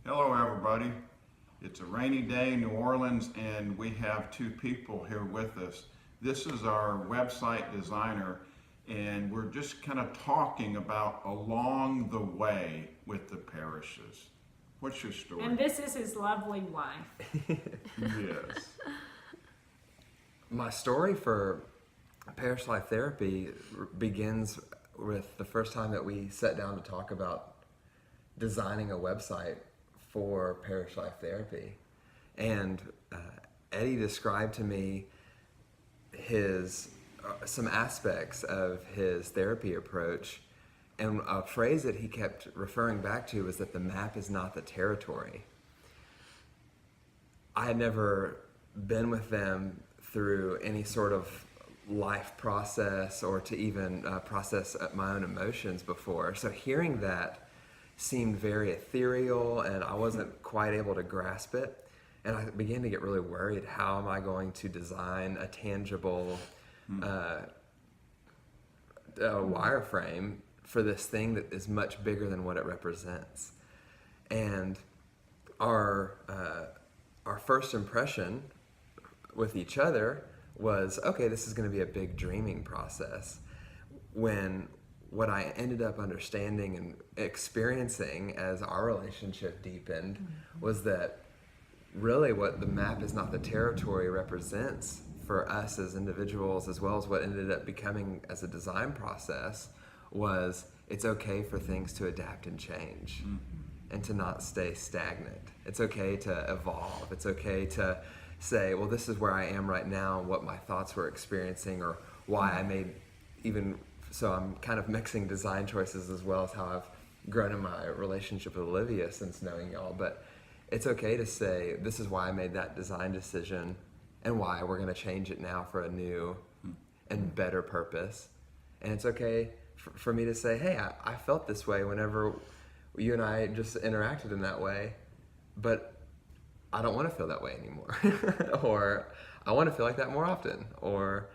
Hello, everybody. It's a rainy day in New Orleans, and we have two people here with us. This is our website designer, and we're just kind of talking about along the way with the parishes. What's your story? And this is his lovely wife. Yes. My story for Parish Life Therapy begins with the first time that we sat down to talk about designing a website for Parish Life Therapy. And Eddie described to me his some aspects of his therapy approach, and a phrase that he kept referring back to was that the map is not the territory. I had never been with them through any sort of life process or to even process my own emotions before. So hearing that seemed very ethereal, and I wasn't quite able to grasp it. And I began to get really worried. How am I going to design a tangible wireframe for this thing that is much bigger than what it represents? And our first impression with each other was, okay, this is going to be a big dreaming process. When what I ended up understanding and experiencing as our relationship deepened was that really what the map is not the territory represents for us as individuals, as well as what ended up becoming as a design process, was it's okay for things to adapt and change and to not stay stagnant. It's okay to evolve. It's okay to say, well, this is where I am right now, what my thoughts were experiencing, or why I made even. So I'm kind of mixing design choices as well as how I've grown in my relationship with Olivia since knowing y'all. But it's okay to say, this is why I made that design decision and why we're going to change it now for a new and better purpose. And it's okay for me to say, hey, I felt this way whenever you and I just interacted in that way, but I don't want to feel that way anymore. Or I want to feel like that more often. Or,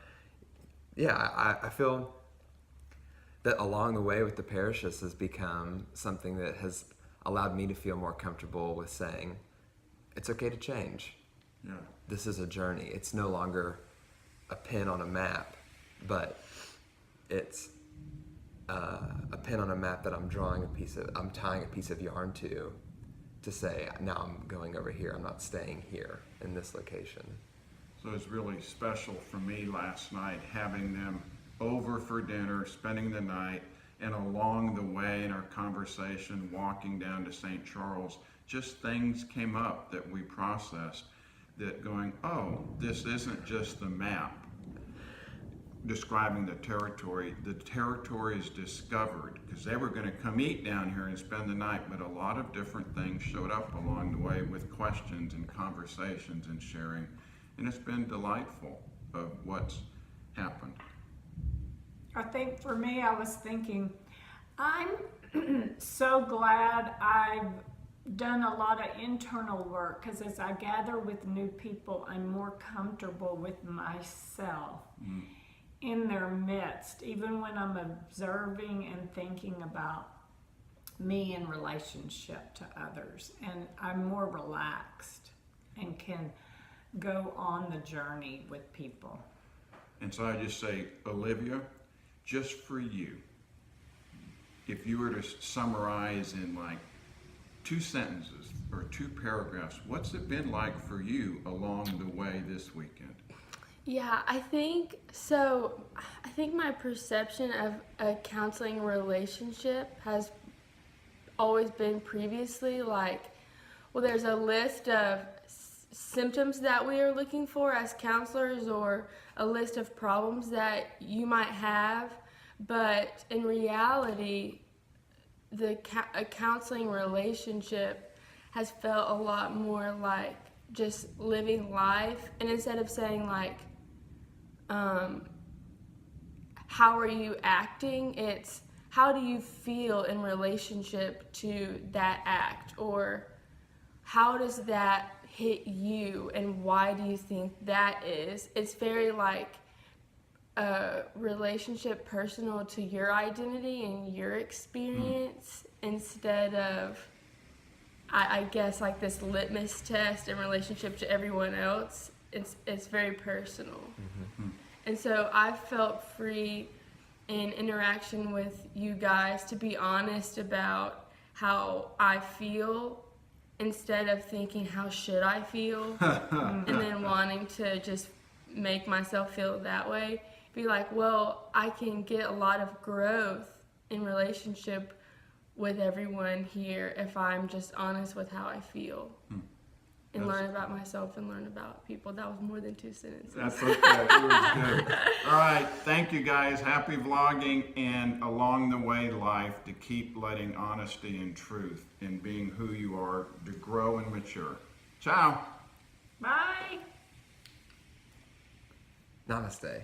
yeah, I feel that along the way with the parishes has become something that has allowed me to feel more comfortable with saying, it's okay to change. Yeah. This is a journey. It's no longer a pin on a map, but it's a pin on a map that I'm tying a piece of yarn to say, now I'm going over here. I'm not staying here in this location. So it's really special for me last night having them over for dinner, spending the night, and along the way in our conversation, walking down to St. Charles, just things came up that we processed, that going, oh, this isn't just the map describing the territory is discovered, because they were going to come eat down here and spend the night, but a lot of different things showed up along the way with questions and conversations and sharing, and it's been delightful of what's happened. I think for me, I was thinking, I'm so glad I've done a lot of internal work, because as I gather with new people, I'm more comfortable with myself in their midst, even when I'm observing and thinking about me in relationship to others. And I'm more relaxed and can go on the journey with people. And so I just say, Olivia, just for you, if you were to summarize in like 2 sentences or 2 paragraphs, what's it been like for you along the way this weekend? Yeah, I think my perception of a counseling relationship has always been previously like, well, there's a list of symptoms that we are looking for as counselors, or a list of problems that you might have, but in reality, a counseling relationship has felt a lot more like just living life, and instead of saying like, how are you acting, it's how do you feel in relationship to that act, or how does that hit you and why do you think that is? It's very like a relationship personal to your identity and your experience, instead of I guess like this litmus test in relationship to everyone else. It's very personal. And so I felt free in interaction with you guys to be honest about how I feel instead of thinking how should I feel and then wanting to just make myself feel that way. Be like, well, I can get a lot of growth in relationship with everyone here if I'm just honest with how I feel. And learn about myself and learn about people. That was more than 2 sentences. That's okay. It was good. All right. Thank you, guys. Happy vlogging, and along the way, life, to keep letting honesty and truth in being who you are to grow and mature. Ciao. Bye. Namaste.